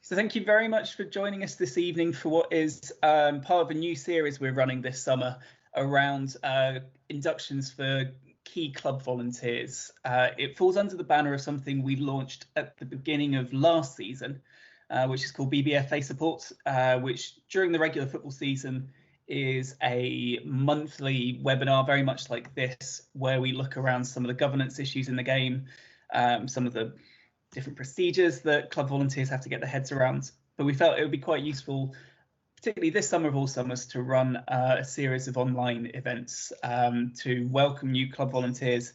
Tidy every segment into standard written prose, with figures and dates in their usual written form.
So thank you very much for joining us this evening for what is part of a new series we're running this summer around inductions for key club volunteers. It falls under the banner of something we launched at the beginning of last season, which is called BBFA Support, which during the regular football season is a monthly webinar very much like this, where we look around some of the governance issues in the game, some of the different procedures that club volunteers have to get their heads around. But we felt it would be quite useful, particularly this summer of all summers, to run a series of online events to welcome new club volunteers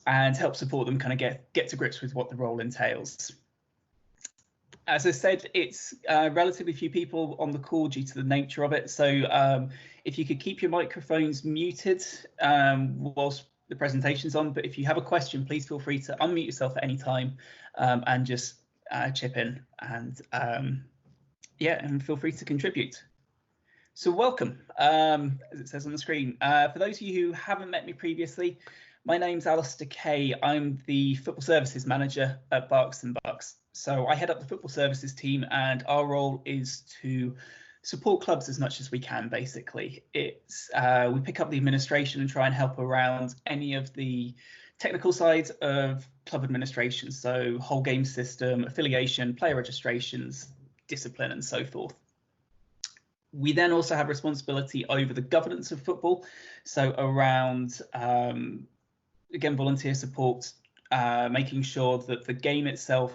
and help support them kind of get to grips with what the role entails. As I said, it's relatively few people on the call due to the nature of it. So if you could keep your microphones muted whilst the presentation's on, but if you have a question, please feel free to unmute yourself at any time and just chip in and and feel free to contribute. So welcome, as it says on the screen. For those of you who haven't met me previously, my name's Alistair Kay. I'm the Football Services Manager at Berks Bucks. So I head up the Football Services team, and our role is to support clubs as much as we can, basically. It's we pick up the administration and try and help around any of the technical sides of club administration, so whole game system, affiliation, player registrations, discipline, and so forth. We then also have responsibility over the governance of football, so around, again, volunteer support, making sure that the game itself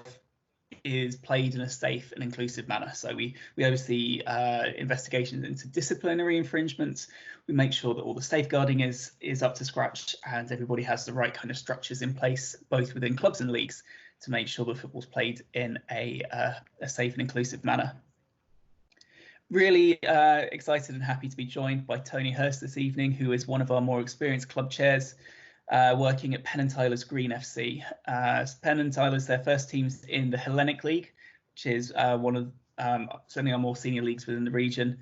is played in a safe and inclusive manner. So we oversee investigations into disciplinary infringements. We make sure that all the safeguarding is up to scratch and everybody has the right kind of structures in place, both within clubs and leagues, to make sure that football's played in a safe and inclusive manner. Really excited and happy to be joined by Tony Hurst this evening, who is one of our more experienced club chairs, working at Penn and Tyler's Green FC. Penn and Tyler's their first teams in the Hellenic League, which is one of certainly our more senior leagues within the region.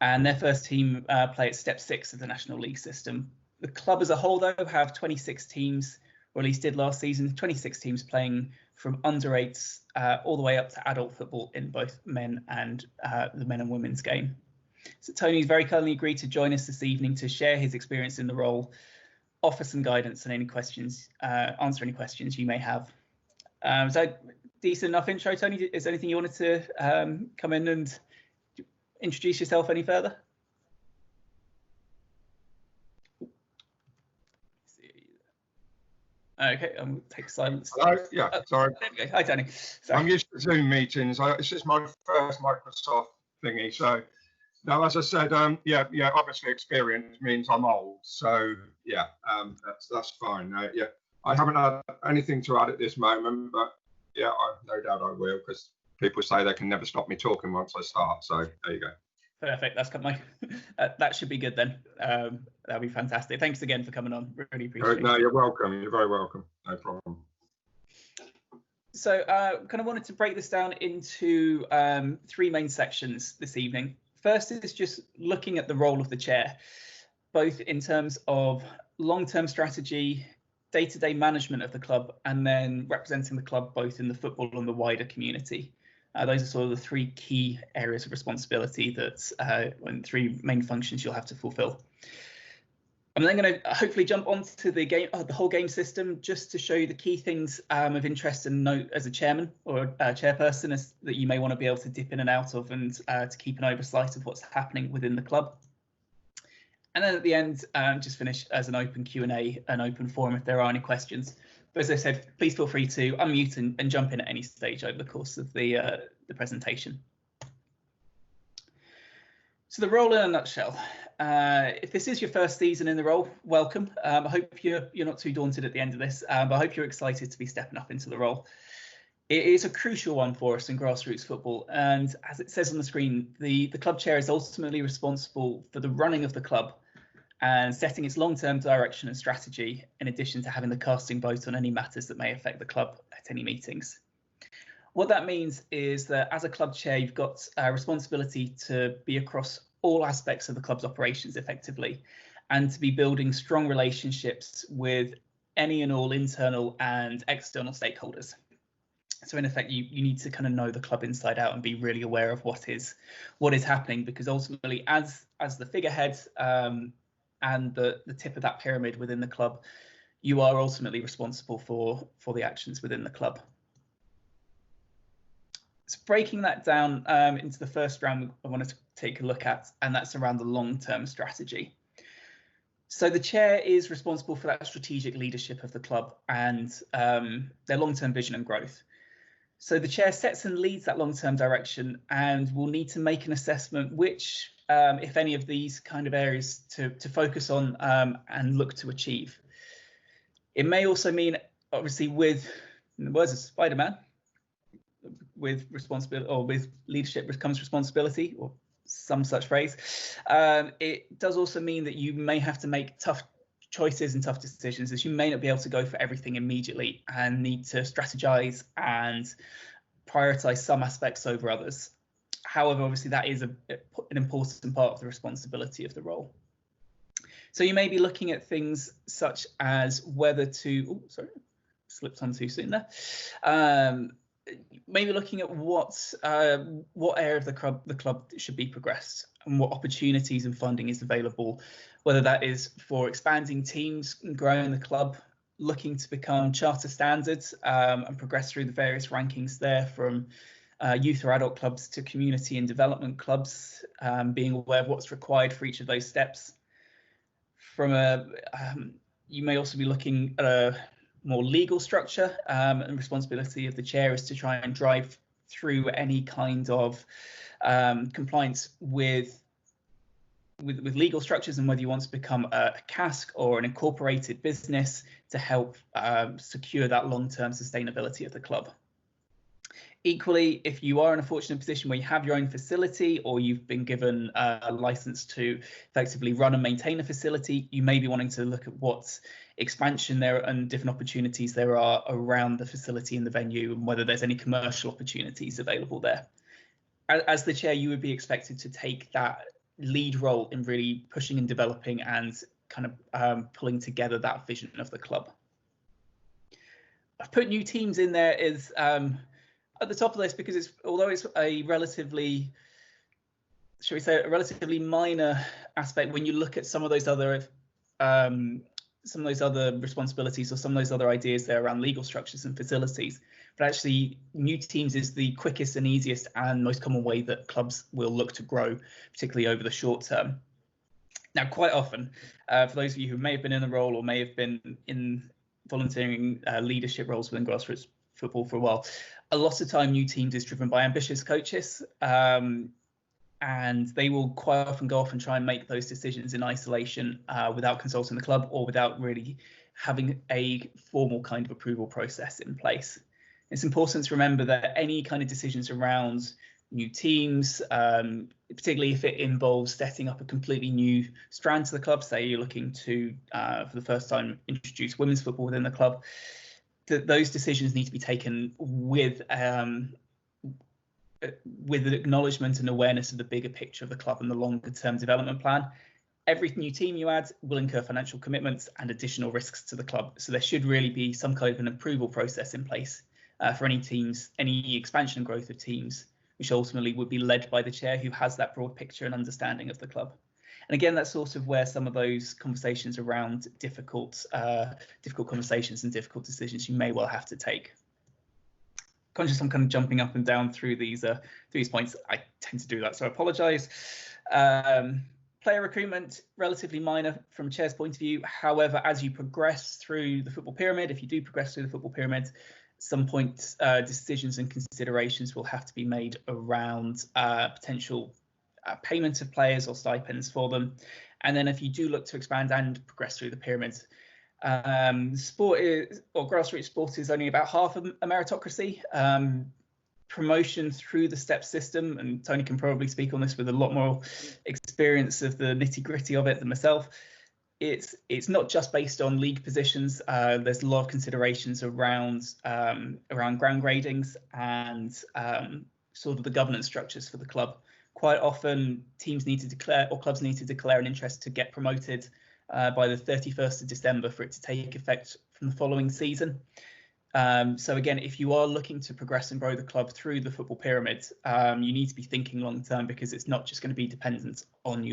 And their first team play at step 6 of the National League system. The club as a whole, though, have 26 teams, or at least did last season, 26 teams playing from under 8s all the way up to adult football in both men and the men and women's game. So Tony's very kindly agreed to join us this evening to share his experience in the role, offer some guidance and any questions, answer any questions you may have. Is that decent enough intro, Tony? Is there anything you wanted to come in and introduce yourself any further? Okay, take silence. Hello? Yeah, sorry. There we go. Hi, Tony. Sorry. I'm used to Zoom meetings. This is my first Microsoft thingy. So, now, as I said, obviously experience means I'm old. So, yeah, that's fine. Yeah, I haven't had anything to add at this moment, but yeah, no doubt I will, because people say they can never stop me talking once I start. So, there you go. Perfect. That's got that should be good then. That'll be fantastic. Thanks again for coming on. Really appreciate it. No, you're welcome. You're very welcome. No problem. So kind of wanted to break this down into 3 main sections this evening. First is just looking at the role of the chair, both in terms of long-term strategy, day-to-day management of the club, and then representing the club both in the football and the wider community. Those are sort of the 3 key areas of responsibility that and 3 main functions you'll have to fulfill. I'm then going to hopefully jump onto the game, the whole game system, just to show you the key things of interest and note as a chairman or a chairperson that you may want to be able to dip in and out of, and to keep an oversight of what's happening within the club. And then at the end, just finish as an open Q&A, an open forum if there are any questions. But as I said, please feel free to unmute and jump in at any stage over the course of the presentation. So the role in a nutshell. If this is your first season in the role, welcome. I hope you're not too daunted at the end of this, but I hope you're excited to be stepping up into the role. It is a crucial one for us in grassroots football, and as it says on the screen, the club chair is ultimately responsible for the running of the club and setting its long-term direction and strategy, in addition to having the casting vote on any matters that may affect the club at any meetings. What that means is that as a club chair, you've got a responsibility to be across all aspects of the club's operations effectively, and to be building strong relationships with any and all internal and external stakeholders. So in effect, you need to kind of know the club inside out and be really aware of what is happening, because ultimately, as the figurehead and the tip of that pyramid within the club, you are ultimately responsible for the actions within the club. So breaking that down into the first round, I wanted to take a look at, and that's around the long-term strategy. So the chair is responsible for that strategic leadership of the club and their long-term vision and growth. So the chair sets and leads that long-term direction, and will need to make an assessment which, if any of these kind of areas to focus on and look to achieve. It may also mean, obviously, with, in the words of Spider-Man, with responsibility or with leadership comes responsibility, or some such phrase. It does also mean that you may have to make tough choices and tough decisions, as you may not be able to go for everything immediately and need to strategize and prioritize some aspects over others. However, obviously that is an important part of the responsibility of the role. So you may be looking at things such as whether to, slipped on too soon there. Maybe looking at what area of the club should be progressed, and what opportunities and funding is available, whether that is for expanding teams and growing the club, looking to become charter standards and progress through the various rankings there, from youth or adult clubs to community and development clubs, being aware of what's required for each of those steps. You may also be looking at a more legal structure, and responsibility of the chair is to try and drive through any kind of compliance with legal structures, and whether you want to become a cask or an incorporated business to help secure that long-term sustainability of the club. Equally, if you are in a fortunate position where you have your own facility, or you've been given a license to effectively run and maintain a facility, you may be wanting to look at what expansion there and different opportunities there are around the facility and the venue, and whether there's any commercial opportunities available there. As the chair, you would be expected to take that lead role in really pushing and developing and kind of pulling together that vision of the club. I've put new teams in there as at the top of this, because although it's a relatively, shall we say, a relatively minor aspect when you look at some of those other responsibilities, or some of those other ideas there around legal structures and facilities. But actually, new teams is the quickest and easiest and most common way that clubs will look to grow, particularly over the short term. Now, quite often, for those of you who may have been in the role or may have been in volunteering leadership roles within grassroots football for a while, a lot of time new teams is driven by ambitious coaches, and they will quite often go off and try and make those decisions in isolation without consulting the club, or without really having a formal kind of approval process in place. It's important to remember that any kind of decisions around new teams, particularly if it involves setting up a completely new strand to the club, say you're looking to for the first time introduce women's football within the club, that those decisions need to be taken with an acknowledgement and awareness of the bigger picture of the club and the longer term development plan. Every new team you add will incur financial commitments and additional risks to the club, so there should really be some kind of an approval process in place for any teams, any expansion and growth of teams, which ultimately would be led by the chair, who has that broad picture and understanding of the club. And again, that's sort of where some of those conversations around difficult conversations and difficult decisions you may well have to take. Conscious I'm kind of jumping up and down through these points. I tend to do that, so I apologise. Player recruitment, relatively minor from a chair's point of view. However, as you progress through the football pyramid, if you do progress through the football pyramid, some point decisions and considerations will have to be made around potential payment of players or stipends for them. And then if you do look to expand and progress through the pyramids, grassroots sport is only about half a meritocracy. Promotion through the step system, and Tony can probably speak on this with a lot more experience of the nitty-gritty of it than myself. It's not just based on league positions. There's a lot of considerations around ground gradings and sort of the governance structures for the club. Quite often, teams need to declare, or clubs need to declare, an interest to get promoted by the 31st of December for it to take effect from the following season. So again, if you are looking to progress and grow the club through the football pyramid, you need to be thinking long term, because it's not just going to be dependent on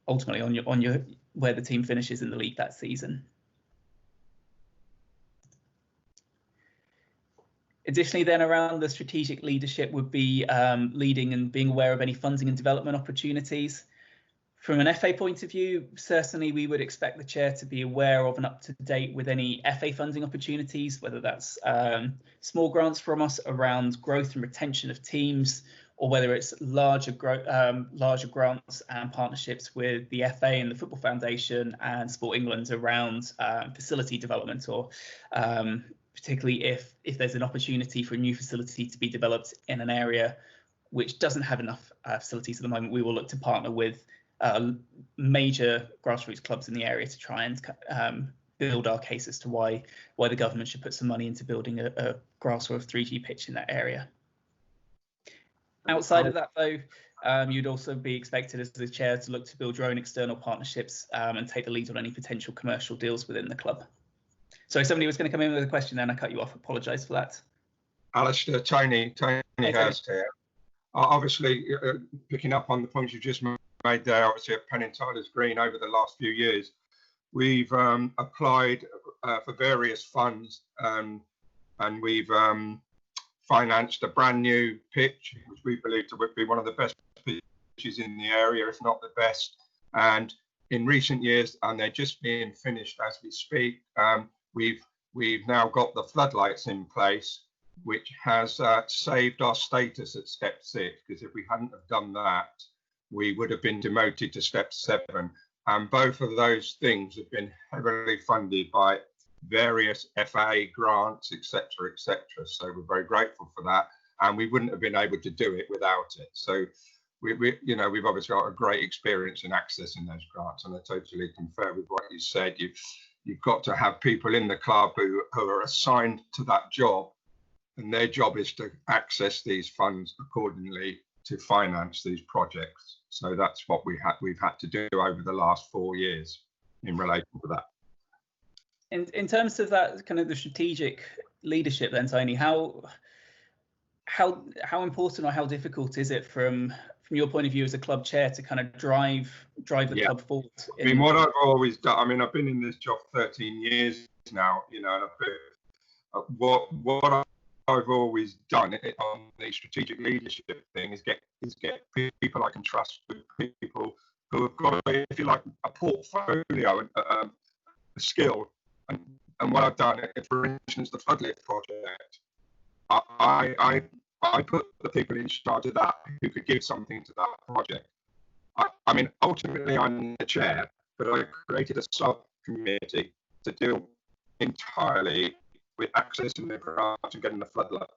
ultimately on your where the team finishes in the league that season. Additionally, then around the strategic leadership would be leading and being aware of any funding and development opportunities. From an FA point of view, certainly we would expect the chair to be aware of and up to date with any FA funding opportunities, whether that's small grants from us around growth and retention of teams, or whether it's larger grants and partnerships with the FA and the Football Foundation and Sport England around facility development, or particularly if there's an opportunity for a new facility to be developed in an area which doesn't have enough facilities at the moment, we will look to partner with major grassroots clubs in the area to try and build our case as to why the government should put some money into building a grass or a 3G pitch in that area. Outside of that, though, you'd also be expected as the chair to look to build your own external partnerships and take the lead on any potential commercial deals within the club. So somebody was going to come in with a question then, I cut you off. Apologise for that. Alistair, Tony Hurst here. Obviously, picking up on the points you just made there, obviously at Penn and Tyler's Green over the last few years, we've applied for various funds and we've financed a brand new pitch, which we believe to be one of the best pitches in the area, if not the best. And in recent years, and they're just being finished as we speak, we've now got the floodlights in place, which has saved our status at step 6, because if we hadn't have done that, we would have been demoted to step 7. And both of those things have been heavily funded by various FA grants, etc., etc. So we're very grateful for that, and we wouldn't have been able to do it without it. So we've obviously got a great experience in accessing those grants, and I totally concur with what you said. You've got to have people in the club who are assigned to that job, and their job is to access these funds accordingly to finance these projects. So that's what we've had to do over the last 4 years in relation to that. In terms of that kind of the strategic leadership, then, Tony, how important or how difficult is it from your point of view as a club chair to kind of drive the club forward? I mean, what I've always done, I mean, I've been in this job 13 years now, and what I've always done on the strategic leadership thing is get people I can trust, with people who have got, if you like, a portfolio and a skill. And what I've done, for instance, the floodlit project, I put the people in charge of that who could give something to that project. I mean, ultimately, I'm the chair, but I created a subcommittee to deal entirely with accessing the grants and getting the floodlight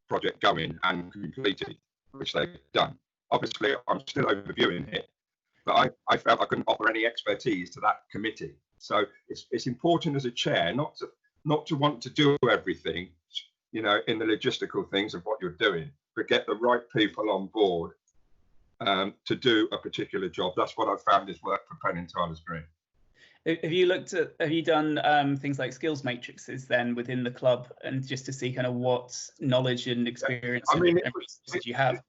project going and completed, which they've done. Obviously, I'm still overviewing it, but I felt I couldn't offer any expertise to that committee. So it's important as a chair not to want to do everything, in the logistical things of what you're doing, but get the right people on board to do a particular job. That's what I've found is work for Penn and Tyler's Green. Have you done things like skills matrices then within the club, and just to see kind of what knowledge and experience and resources you have?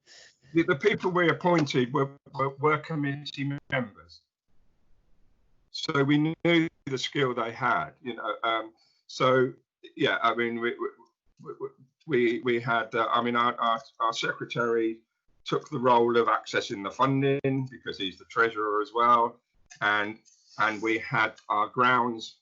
The people we appointed were committee members, so we knew the skill they had. So yeah, I mean, we had. I mean, our secretary took the role of accessing the funding because he's the treasurer as well, and we had our grounds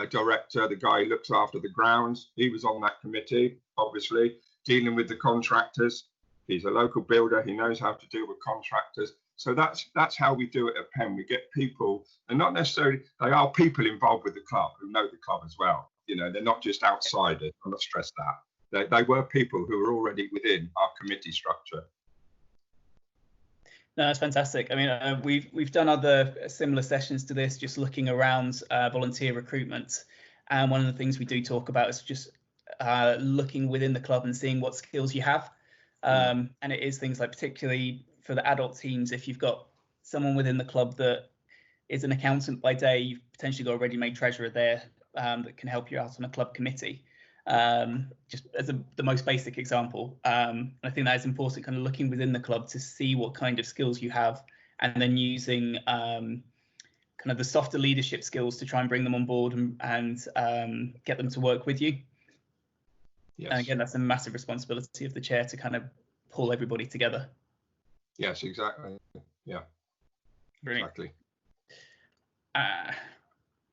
director, the guy who looks after the grounds. He was on that committee, obviously, dealing with the contractors. He's a local builder. He knows how to deal with contractors. So that's how we do it at Penn. We get people, and not necessarily, they are people involved with the club who know the club as well. They're not just outsiders. I'm not stressed that. They were people who were already within our committee structure. No, that's fantastic. I mean, we've done other similar sessions to this, just looking around volunteer recruitment. And one of the things we do talk about is just looking within the club and seeing what skills you have. And it is things like, particularly for the adult teams, if you've got someone within the club that is an accountant by day, you've potentially got a ready-made treasurer there that can help you out on a club committee. just as the most basic example. And I think that is important, kind of looking within the club to see what kind of skills you have, and then using kind of the softer leadership skills to try and bring them on board and get them to work with you. Yes. And again, that's a massive responsibility of the chair to kind of pull everybody together. Yes, exactly. Yeah, Brilliant. Exactly.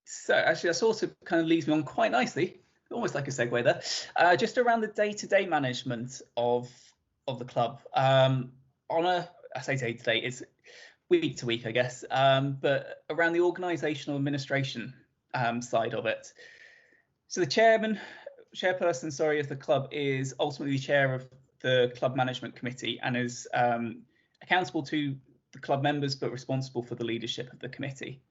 So actually, that sort of kind of leads me on quite nicely, almost like a segue there, just around the day-to-day management of the club. I say day-to-day, it's week to week, I guess, but around the organisational administration side of it. So the chairperson, of the club is ultimately the chair of the club management committee and is accountable to the club members, but responsible for the leadership of the committee.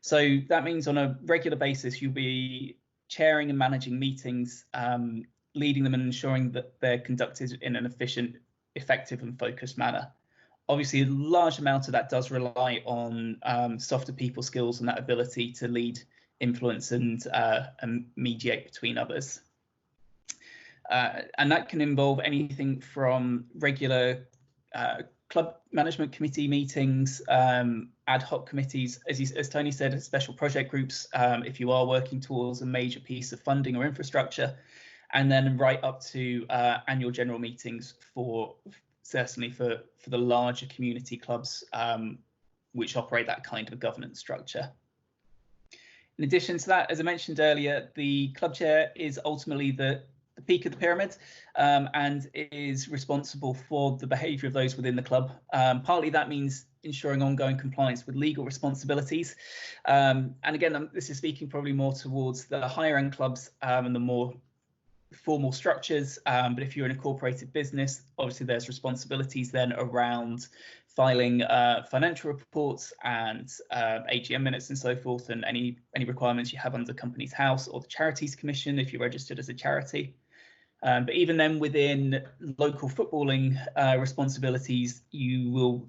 So that means on a regular basis, you'll be chairing and managing meetings, leading them and ensuring that they're conducted in an efficient, effective and focused manner. Obviously, a large amount of that does rely on softer people skills and that ability to lead, influence and mediate between others. And that can involve anything from regular club management committee meetings, ad hoc committees, as Tony said, special project groups, if you are working towards a major piece of funding or infrastructure, and then right up to annual general meetings certainly for the larger community clubs which operate that kind of governance structure. In addition to that, as I mentioned earlier, the club chair is ultimately the peak of the pyramid and is responsible for the behaviour of those within the club. Partly that means ensuring ongoing compliance with legal responsibilities. And again, this is speaking probably more towards the higher end clubs and the more formal structures. But if you're an incorporated business, obviously there's responsibilities then around filing financial reports and AGM minutes and so forth, and any requirements you have under Companies House or the Charities Commission if you're registered as a charity. But even then, within local footballing responsibilities, you will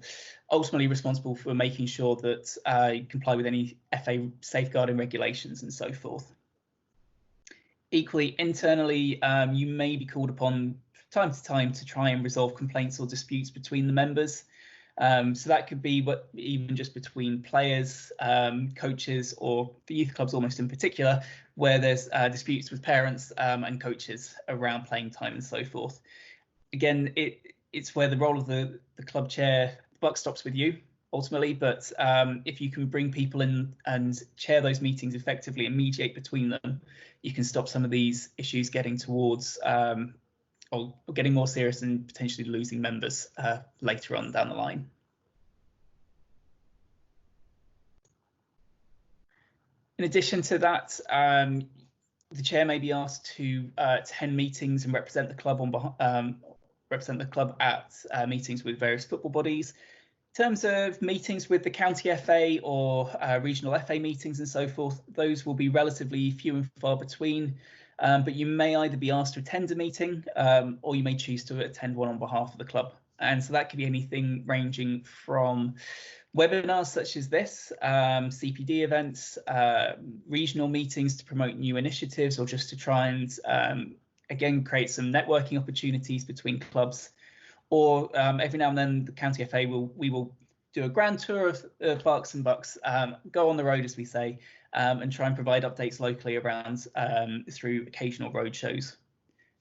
ultimately be responsible for making sure that you comply with any FA safeguarding regulations and so forth. Equally, internally, you may be called upon from time to time to try and resolve complaints or disputes between the members. So that could be even just between players, coaches, or the youth clubs almost in particular, where there's disputes with parents and coaches around playing time and so forth. Again, it's where the role of the club chair, the buck stops with you ultimately, but if you can bring people in and chair those meetings effectively and mediate between them, you can stop some of these issues getting towards or getting more serious and potentially losing members later on down the line. In addition to that, the chair may be asked to attend meetings and represent the club at meetings with various football bodies. In terms of meetings with the county FA or regional FA meetings and so forth, those will be relatively few and far between. But you may either be asked to attend a meeting or you may choose to attend one on behalf of the club. And so that could be anything ranging from webinars such as this, CPD events, regional meetings to promote new initiatives, or just to try and, again, create some networking opportunities between clubs. Or every now and then the county FA we will do a grand tour of Berks and Bucks, go on the road, as we say, and try and provide updates locally around through occasional road shows.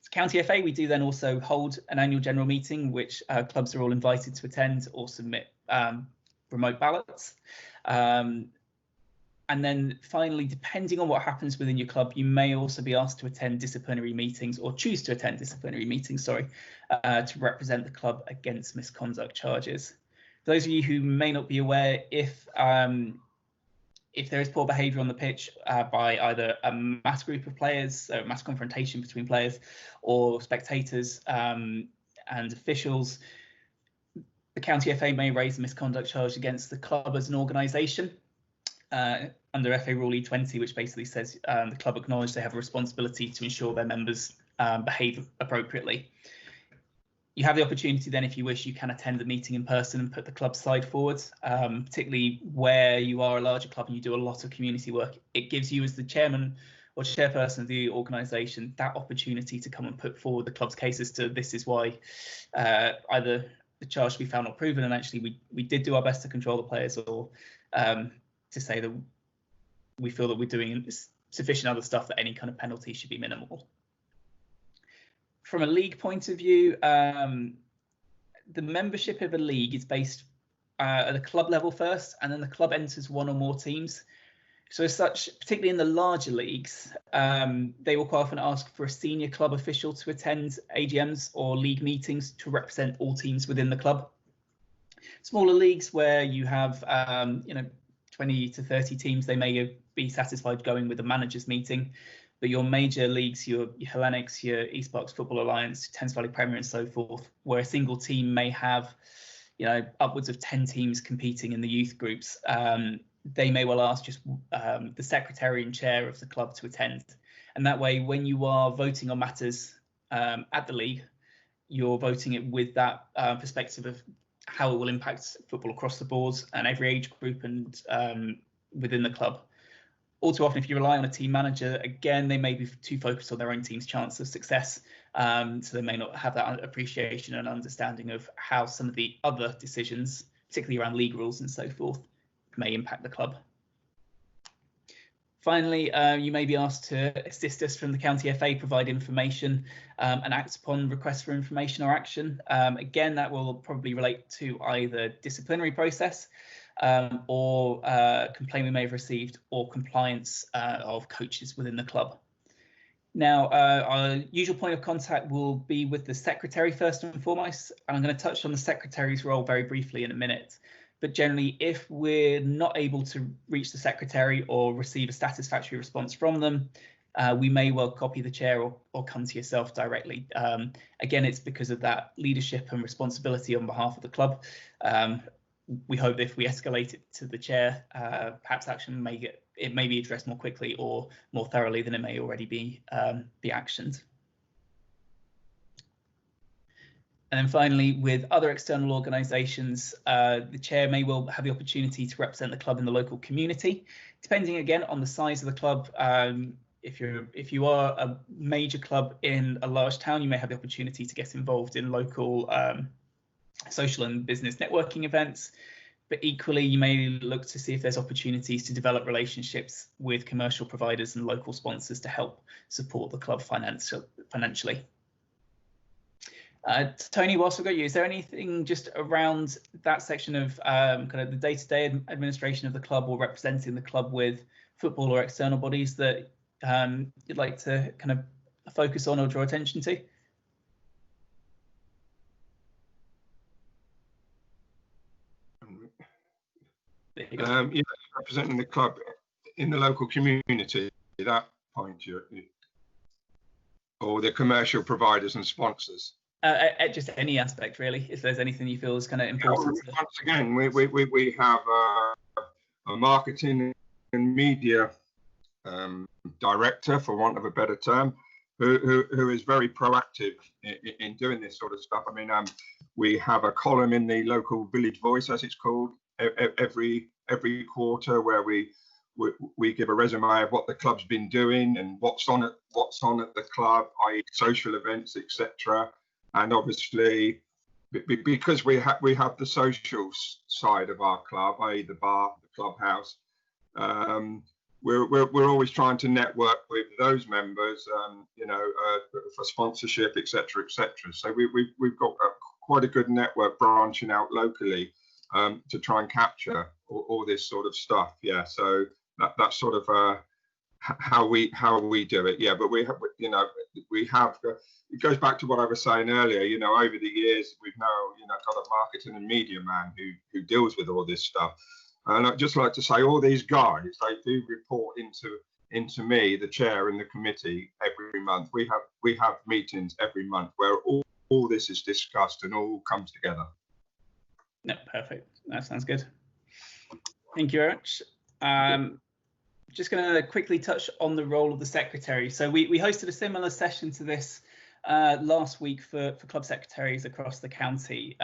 As County FA, we do then also hold an annual general meeting, which clubs are all invited to attend or submit remote ballots. And then finally, depending on what happens within your club, you may also be asked to attend disciplinary meetings or choose to attend disciplinary meetings, to represent the club against misconduct charges. For those of you who may not be aware, if there is poor behaviour on the pitch by either a mass group of players, so mass confrontation between players, or spectators and officials, the County FA may raise a misconduct charge against the club as an organisation under FA Rule E20, which basically says the club acknowledge they have a responsibility to ensure their members behave appropriately. You have the opportunity then, if you wish, you can attend the meeting in person and put the club side forward, particularly where you are a larger club and you do a lot of community work. It gives you, as the chairman or chairperson of the organisation that opportunity to come and put forward the club's cases to this is why either the charge should be found not proven and actually we did do our best to control the players, or to say that we feel that we're doing sufficient other stuff that any kind of penalty should be minimal. From a league point of view, the membership of a league is based at the club level first, and then the club enters one or more teams. So as such, particularly in the larger leagues, they will quite often ask for a senior club official to attend AGMs or league meetings to represent all teams within the club. Smaller leagues where you have 20 to 30 teams, they may be satisfied going with the managers meeting. But your major leagues, your Hellenics, your East Bucks Football Alliance, Thames Valley Premier and so forth, where a single team may have upwards of 10 teams competing in the youth groups, they may well ask just the secretary and chair of the club to attend. And that way, when you are voting on matters at the league, you're voting it with that perspective of how it will impact football across the board and every age group and within the club. All too often, if you rely on a team manager, again, they may be too focused on their own team's chance of success. So they may not have that appreciation and understanding of how some of the other decisions, particularly around league rules and so forth, may impact the club. Finally, you may be asked to assist us from the County FA, provide information and act upon requests for information or action. Again, that will probably relate to either disciplinary process or complaint we may have received, or compliance of coaches within the club. Now, our usual point of contact will be with the secretary first and foremost, and I'm going to touch on the secretary's role very briefly in a minute. But generally, if we're not able to reach the secretary or receive a satisfactory response from them, we may well copy the chair or come to yourself directly. Again, it's because of that leadership and responsibility on behalf of the club. We hope if we escalate it to the chair, perhaps action may be addressed more quickly or more thoroughly than it may already be actioned. And then finally, with other external organisations, the chair may well have the opportunity to represent the club in the local community, depending again on the size of the club. If you are a major club in a large town, you may have the opportunity to get involved in local social and business networking events, but equally you may look to see if there's opportunities to develop relationships with commercial providers and local sponsors to help support the club financially. Tony, whilst we've got you, is there anything just around that section of kind of the day-to-day administration of the club or representing the club with football or external bodies that you'd like to kind of focus on or draw attention to? Yeah, representing the club in the local community, that point, or the commercial providers and sponsors. At just any aspect, really, if there's anything you feel is kind of important. Once again, we have a marketing and media director, for want of a better term, who is very proactive in doing this sort of stuff. I mean, we have a column in the local Village Voice, as it's called, every quarter, where we give a resume of what the club's been doing and what's on at the club, i.e. social events, etc. And obviously, because we have the social side of our club, i.e. the bar, the clubhouse, we're always trying to network with those members, for sponsorship, etc., etc. So we've got quite a good network branching out locally to try and capture all this sort of stuff. Yeah, so that's sort of how we do it. Yeah, but we have it goes back to what I was saying earlier. Over the years we've now got a marketing and media man who deals with all this stuff. And I'd just like to say, all these guys, they do report into me, the chair, and the committee every month. We have meetings every month where all this is discussed and all comes together. No, perfect. That sounds good. Thank you very much. Just going to quickly touch on the role of the secretary. So we hosted a similar session to this last week for club secretaries across the county.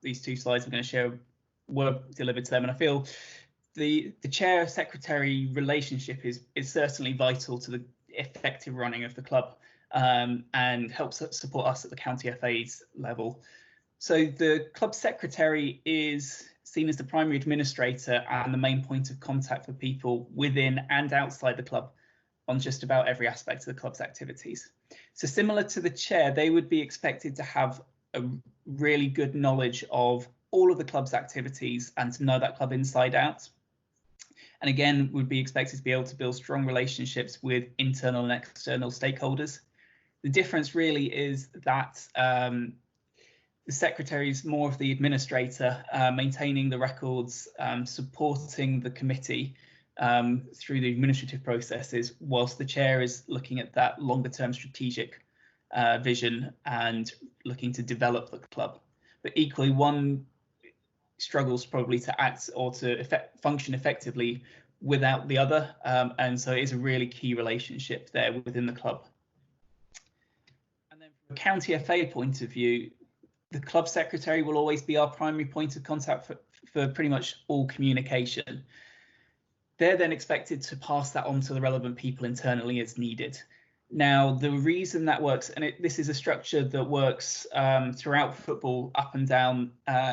These two slides we're going to share were delivered to them, and I feel the chair secretary relationship is certainly vital to effective running of the club, and helps support us at the county FA's level. So the club secretary is seen as the primary administrator and the main point of contact for people within and outside the club on just about every aspect of the club's activities. So similar to the chair, they would be expected to have a really good knowledge of all of the club's activities and to know that club inside out. And again, would be expected to be able to build strong relationships with internal and external stakeholders. The difference really is that the secretary is more of the administrator, maintaining the records, supporting the committee through the administrative processes, whilst the chair is looking at that longer term strategic vision and looking to develop the club. But equally, one struggles probably to act or to function effectively without the other, and so it is a really key relationship there within the club. And then from a county FA point of view, the club secretary will always be our primary point of contact for pretty much all communication. They're then expected to pass that on to the relevant people internally as needed. Now, the reason that works, and this is a structure that works throughout football, up and down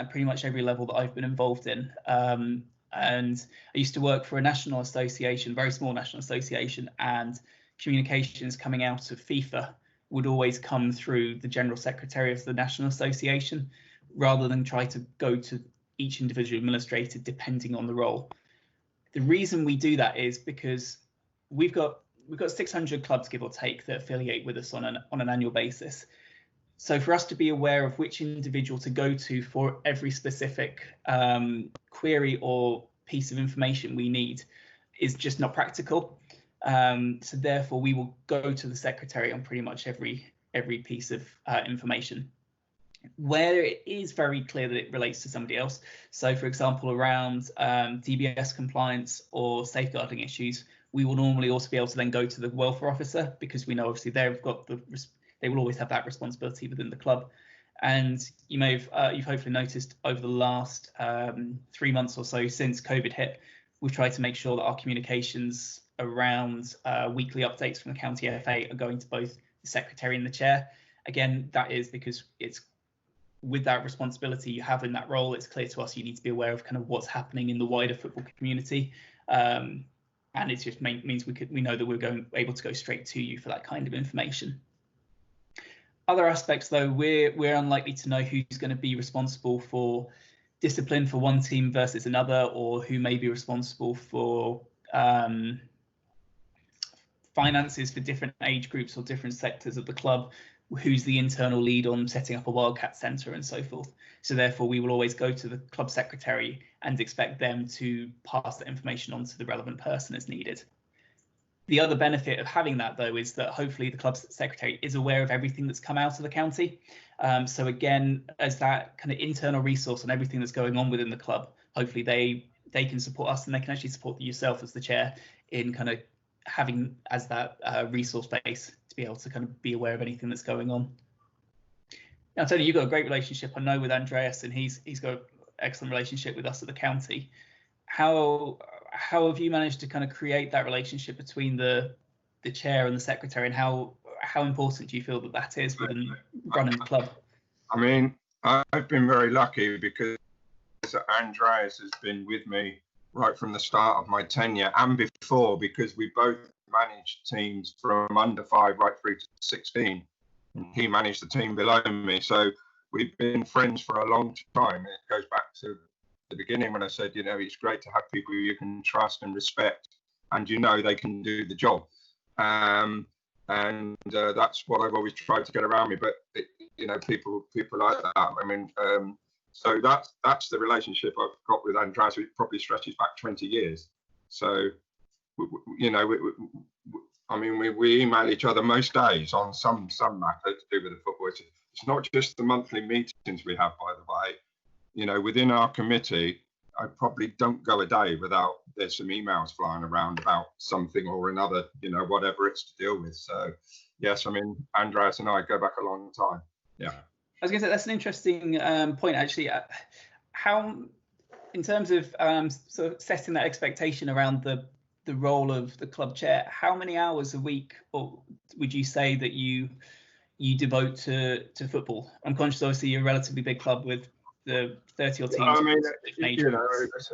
pretty much every level that I've been involved in. And I used to work for a national association, very small national association, and communications coming out of FIFA would always come through the general secretary of the national association, rather than try to go to each individual administrator depending on the role. The reason we do that is because we've got 600 clubs, give or take, that affiliate with us on an annual basis. So for us to be aware of which individual to go to for every specific query or piece of information we need is just not practical. So therefore, we will go to the secretary on pretty much every piece of information. Where it is very clear that it relates to somebody else. So for example, around DBS compliance or safeguarding issues, we will normally also be able to then go to the welfare officer, because we know obviously they will always have that responsibility within the club. And you may have you've hopefully noticed over the last 3 months or so since COVID hit, we've tried to make sure that our communications around weekly updates from the county FA are going to both the secretary and the chair. Again, that is because it's with that responsibility you have in that role, it's clear to us you need to be aware of kind of what's happening in the wider football community. And it just means we know that we're able to go straight to you for that kind of information. Other aspects, though, we're unlikely to know who's going to be responsible for discipline for one team versus another, or who may be responsible for finances for different age groups or different sectors of the club, who's the internal lead on setting up a Wildcat Centre and so forth. So therefore, we will always go to the club secretary and expect them to pass that information on to the relevant person as needed. The other benefit of having that, though, is that hopefully the club secretary is aware of everything that's come out of the county. So again, as that kind of internal resource on everything that's going on within the club, hopefully they can support us, and they can actually support yourself as the chair in kind of having as that resource base to be able to kind of be aware of anything that's going on. Now, Tony, you've got a great relationship, I know, with Andreas, and he's got an excellent relationship with us at the county. How have you managed to kind of create that relationship between the chair and the secretary, and how important do you feel that is within running the club? I mean, I've been very lucky because Andreas has been with me right from the start of my tenure and before, because we both managed teams from under 5 right through to 16. And he managed the team below me. So we've been friends for a long time. It goes back to the beginning when I said, you know, it's great to have people who you can trust and respect, and you know they can do the job. That's what I've always tried to get around me. But you know, people like that. I mean, so that's the relationship I've got with Andreas. It probably stretches back 20 years. So you know, I mean, we email each other most days on some matter to do with the football. It's not just the monthly meetings we have, by the way. You know, within our committee, I probably don't go a day without there's some emails flying around about something or another, you know, whatever it's to deal with. So, yes, I mean, Andreas and I go back a long time. Yeah. I was going to say, that's an interesting point, actually. How, in terms of sort of setting that expectation around the the role of the club chair, how many hours a week, or would you say that you devote to football? I'm conscious, obviously, you're a relatively big club with the 30 odd teams. I mean,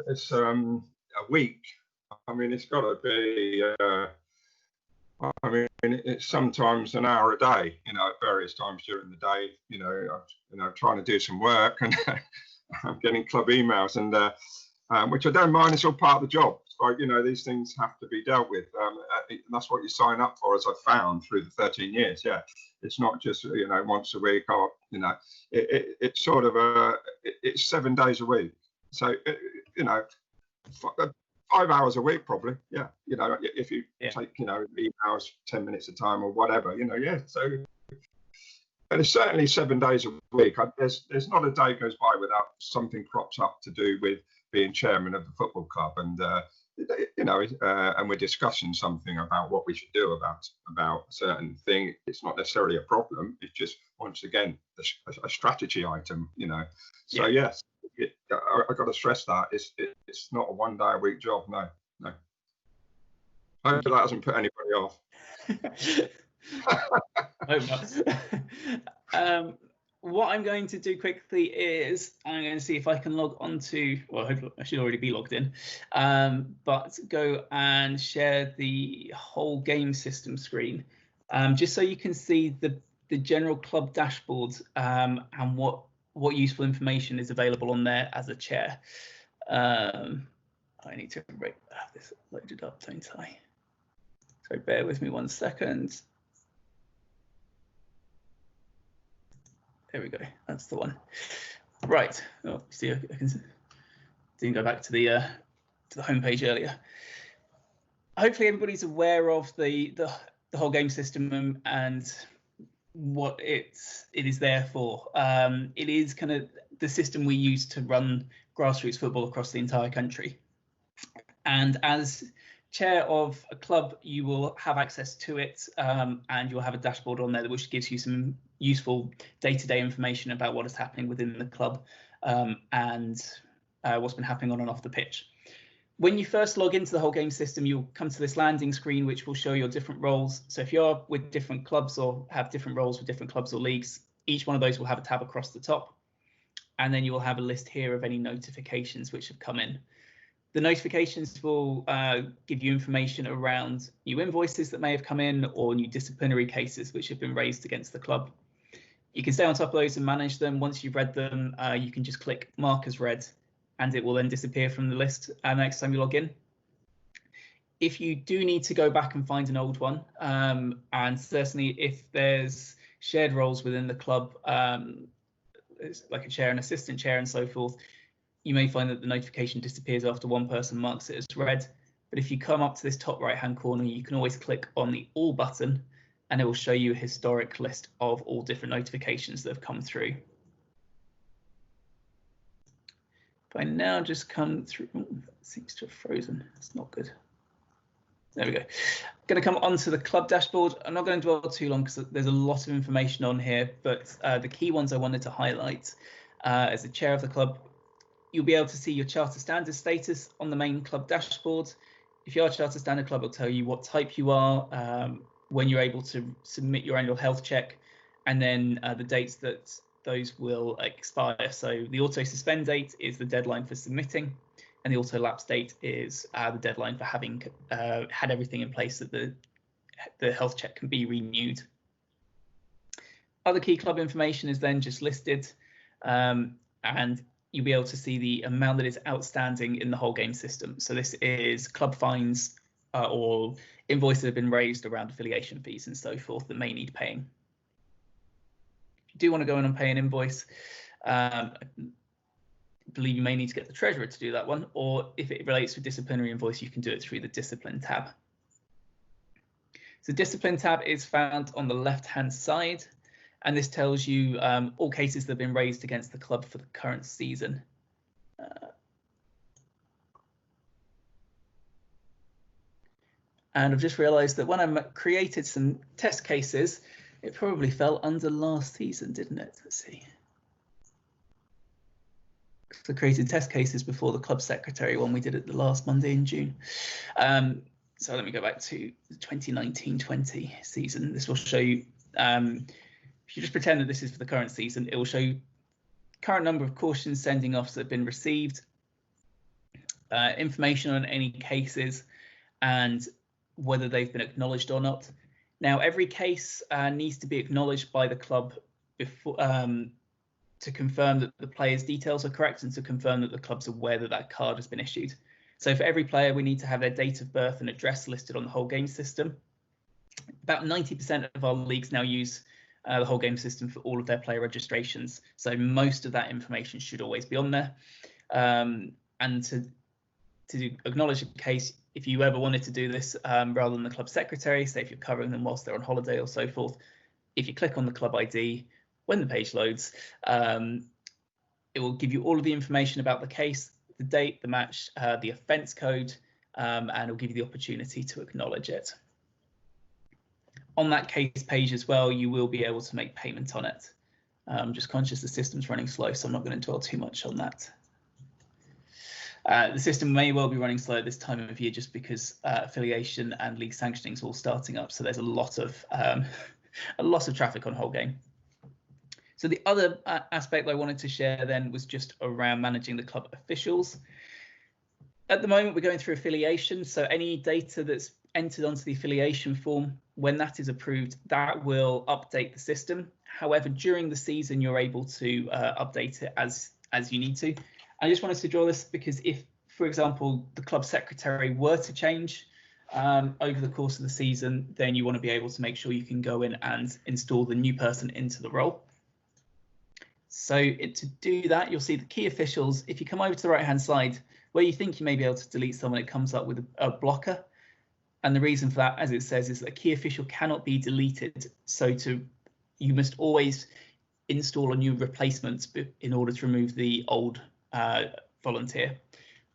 it's a week. I mean, it's got to be. I mean, it's sometimes an hour a day. You know, at various times during the day. You know, trying to do some work, and I'm getting club emails, and which I don't mind. It's all part of the job. Like, you know, these things have to be dealt with. That's what you sign up for, as I found through the 13 years. Yeah, it's not just, you know, once a week, or, you know, it's sort of it's 7 days a week. So, you know, 5 hours a week probably. Yeah, you know, if you take, you know, emails 10 minutes a time or whatever, you know, yeah. So, but it's certainly 7 days a week. There's not a day goes by without something crops up to do with being chairman of the football club, and you know, and we're discussing something about what we should do about a certain thing. It's not necessarily a problem. It's just, once again, a strategy item, you know. So yes, I got to stress that it's not a 1 day a week job. No. I hope that doesn't put anybody off. What I'm going to do quickly is I'm going to see if I can log on to, well, hopefully I should already be logged in, but go and share the whole game system screen, just so you can see the general club dashboard, and what useful information is available on there as a chair. I need to have this loaded up, don't I? So bear with me 1 second. There we go. That's the one. Right. Oh, see, I didn't go back to the homepage earlier. Hopefully, everybody's aware of the whole game system and what it is there for. It is kind of the system we use to run grassroots football across the entire country. And as chair of a club, you will have access to it, and you'll have a dashboard on there which gives you some useful day-to-day information about what is happening within the club, and what's been happening on and off the pitch. When you first log into the whole game system, you'll come to this landing screen which will show your different roles. So if you're with different clubs or have different roles with different clubs or leagues, each one of those will have a tab across the top, and then you will have a list here of any notifications which have come in. The notifications will give you information around new invoices that may have come in, or new disciplinary cases which have been raised against the club. You can stay on top of those and manage them. Once you've read them, you can just click mark as read, and it will then disappear from the list next time you log in. If you do need to go back and find an old one, and certainly if there's shared roles within the club, like a chair and assistant chair and so forth, you may find that the notification disappears after one person marks it as read. But if you come up to this top right hand corner, you can always click on the all button, and it will show you a historic list of all different notifications that have come through. If I now just come through, oh, that seems to have frozen. That's not good. There we go. I'm going to come onto the club dashboard. I'm not going to dwell too long because there's a lot of information on here, but the key ones I wanted to highlight, as the chair of the club, you'll be able to see your charter standard status on the main club dashboard. If you are a charter standard club, it'll tell you what type you are, when you're able to submit your annual health check, and then the dates that those will expire. So the auto suspend date is the deadline for submitting, and the auto lapse date is the deadline for having had everything in place that the health check can be renewed. Other key club information is then just listed, and you'll be able to see the amount that is outstanding in the whole game system. So this is club fines or invoices that have been raised around affiliation fees and so forth that may need paying. If you do want to go in and pay an invoice, I believe you may need to get the treasurer to do that one, or if it relates to a disciplinary invoice, you can do it through the discipline tab. So discipline tab is found on the left-hand side, and this tells you all cases that have been raised against the club for the current season. And I've just realised that when I created some test cases, it probably fell under last season, didn't it? Let's see. So I created test cases before the club secretary one we did it the last Monday in June. So let me go back to the 2019-20 season. This will show you, if you just pretend that this is for the current season, it will show you current number of cautions sending offs that have been received, information on any cases, and whether they've been acknowledged or not. Now, every case needs to be acknowledged by the club before to confirm that the player's details are correct and to confirm that the club's aware that that card has been issued. So for every player, we need to have their date of birth and address listed on the whole game system. About 90% of our leagues now use the whole game system for all of their player registrations. So most of that information should always be on there. And to acknowledge a case, if you ever wanted to do this rather than the club secretary, say if you're covering them whilst they're on holiday or so forth, if you click on the club ID, when the page loads, it will give you all of the information about the case, the date, the match, the offence code, and it'll give you the opportunity to acknowledge it. On that case page as well, you will be able to make payment on it. I'm just conscious the system's running slow, so I'm not going to dwell too much on that. The system may well be running slow at this time of year just because affiliation and league sanctioning is all starting up, so there's a lot of traffic on whole game. So the other aspect I wanted to share then was just around managing the club officials. At the moment, we're going through affiliation, so any data that's entered onto the affiliation form, when that is approved, that will update the system. However, during the season, you're able to update it as you need to. I just wanted to draw this because if, for example, the club secretary were to change over the course of the season, then you want to be able to make sure you can go in and install the new person into the role. So to do that, you'll see the key officials. If you come over to the right-hand side, where you think you may be able to delete someone, it comes up with a blocker. And the reason for that, as it says, is that a key official cannot be deleted. So you must always install a new replacement in order to remove the old volunteer.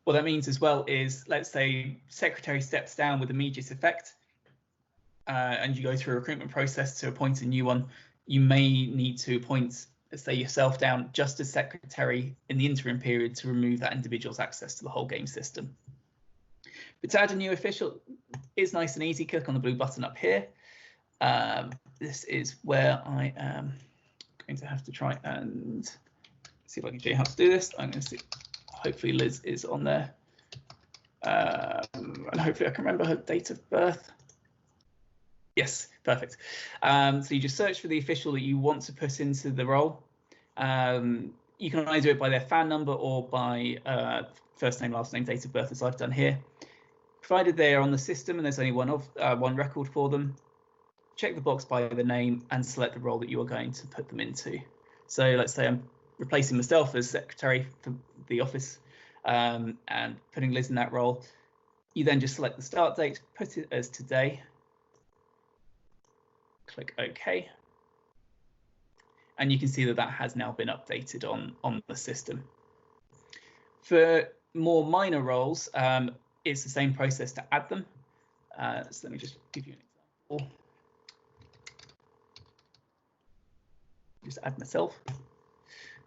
What that means as well is, let's say secretary steps down with immediate effect and you go through a recruitment process to appoint a new one. You may need to appoint, let's say, yourself down just as secretary in the interim period to remove that individual's access to the whole game system. But to add a new official is nice and easy. Click on the blue button up here. This is where I am going to have to try and see if I can show you how to do this. I'm going to see, hopefully Liz is on there. And hopefully I can remember her date of birth. Yes, perfect. So you just search for the official that you want to put into the role. You can either do it by their fan number or by first name, last name, date of birth, as I've done here. Provided they are on the system and there's only one record for them, check the box by the name and select the role that you are going to put them into. So let's say I'm replacing myself as secretary for the office and putting Liz in that role. You then just select the start date, put it as today, click OK. And you can see that that has now been updated on the system. For more minor roles, it's the same process to add them. So let me just give you an example. Just add myself.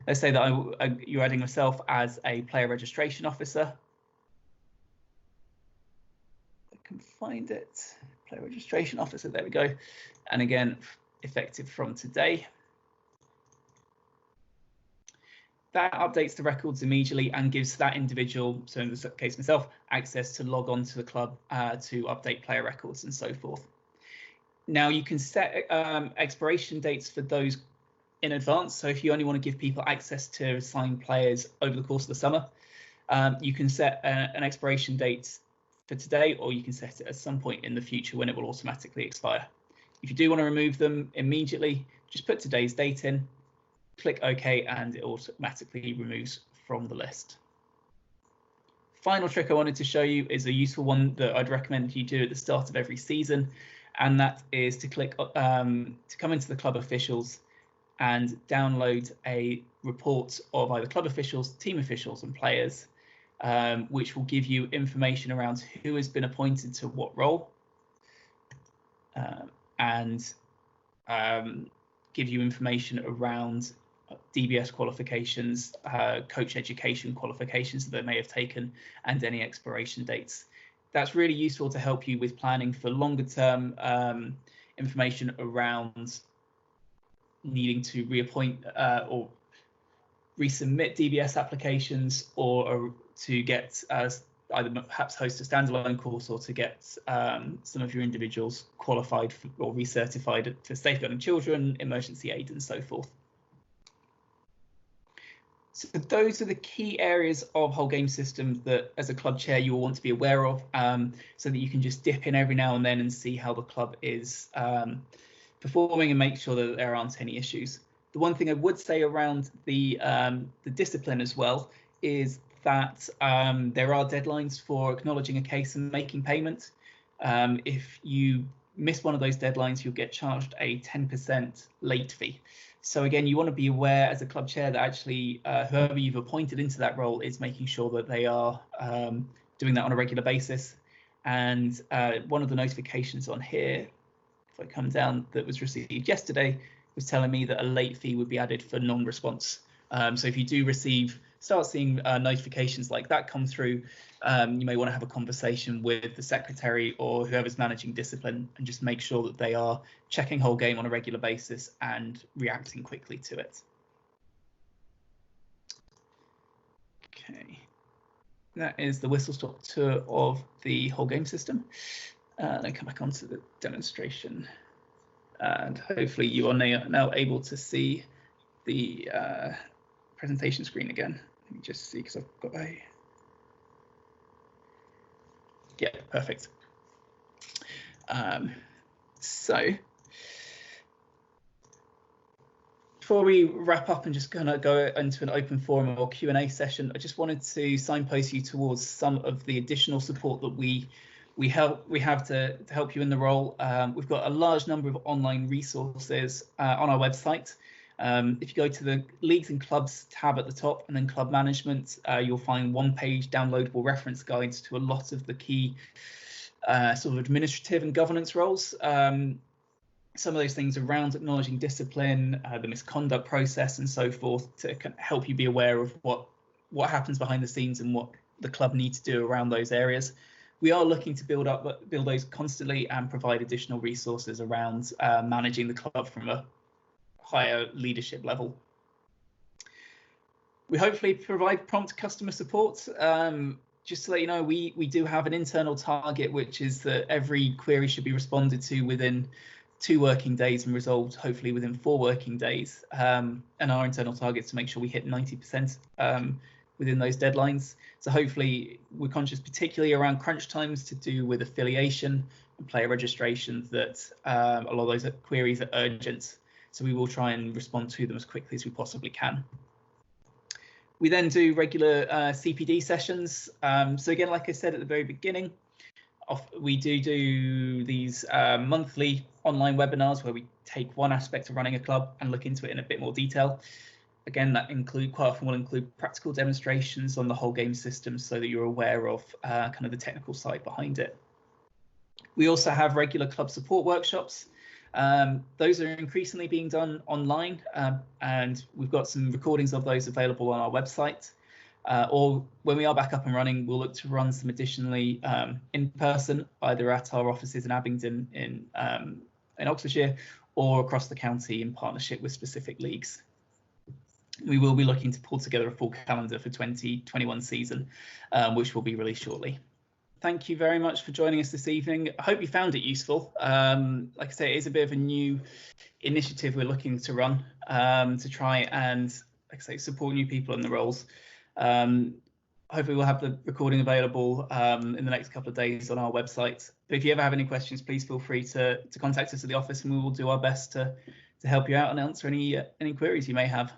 Let's say that you're adding myself as a player registration officer. I can find it. Player registration officer, there we go. And again, effective from today. That updates the records immediately and gives that individual, so in this case myself, access to log on to the club to update player records and so forth. Now you can set expiration dates for those in advance. So if you only want to give people access to assign players over the course of the summer, you can set an expiration date for today, or you can set it at some point in the future when it will automatically expire. If you do want to remove them immediately, just put today's date in, click OK, and it automatically removes from the list. Final trick I wanted to show you is a useful one that I'd recommend you do at the start of every season, and that is to click to come into the club officials and download a report of either club officials, team officials, and players, which will give you information around who has been appointed to what role, and give you information around DBS qualifications, coach education qualifications that they may have taken, and any expiration dates. that's really useful to help you with planning for longer term information around needing to reappoint or resubmit DBS applications, or to get either perhaps host a standalone course, or to get some of your individuals qualified for, or recertified for safeguarding children, emergency aid, and so forth. So those are the key areas of whole game systems that, as a club chair, you will want to be aware of, so that you can just dip in every now and then and see how the club is performing and make sure that there aren't any issues. The one thing I would say around the discipline as well is that there are deadlines for acknowledging a case and making payment. If you miss one of those deadlines, you'll get charged a 10% late fee. So again, you want to be aware as a club chair that actually whoever you've appointed into that role is making sure that they are doing that on a regular basis. And one of the notifications on here, if I come down, that was received yesterday, was telling me that a late fee would be added for non-response. So if you do start seeing notifications like that come through, you may want to have a conversation with the secretary or whoever's managing discipline and just make sure that they are checking whole game on a regular basis and reacting quickly to it. Okay, that is the whistle-stop tour of the whole game system. Then come back onto the demonstration, and hopefully you are now able to see the presentation screen again. Let me just see, because I've got a... Yeah, perfect. So before we wrap up and just gonna go into an open forum or Q&A session, I just wanted to signpost you towards some of the additional support that we have to help you in the role. We've got a large number of online resources on our website. If you go to the Leagues and Clubs tab at the top and then Club Management, you'll find one-page downloadable reference guides to a lot of the key sort of administrative and governance roles. Some of those things around acknowledging discipline, the misconduct process, and so forth, to help you be aware of what happens behind the scenes and what the club needs to do around those areas. We are looking to build those constantly and provide additional resources around managing the club from a higher leadership level. We hopefully provide prompt customer support. Just to let you know, we do have an internal target, which is that every query should be responded to within 2 working days and resolved hopefully within 4 working days. And our internal target is to make sure we hit 90% within those deadlines. So hopefully we're conscious, particularly around crunch times to do with affiliation and player registration, that a lot of those queries are urgent. So we will try and respond to them as quickly as we possibly can. We then do regular CPD sessions. So again, like I said at the very beginning, we do these monthly online webinars where we take one aspect of running a club and look into it in a bit more detail. Again, that quite often will include practical demonstrations on the whole game system so that you're aware of kind of the technical side behind it. We also have regular club support workshops. Those are increasingly being done online, and we've got some recordings of those available on our website. Or when we are back up and running, we'll look to run some additionally in person, either at our offices in Abingdon in Oxfordshire or across the county in partnership with specific leagues. We will be looking to pull together a full calendar for 2021 season, which will be released shortly. Thank you very much for joining us this evening. I hope you found it useful. Like I say, it is a bit of a new initiative we're looking to run to try and, like I say, support new people in the roles. Hopefully we'll have the recording available in the next couple of days on our website. But if you ever have any questions, please feel free to contact us at the office, and we will do our best to help you out and answer any queries you may have.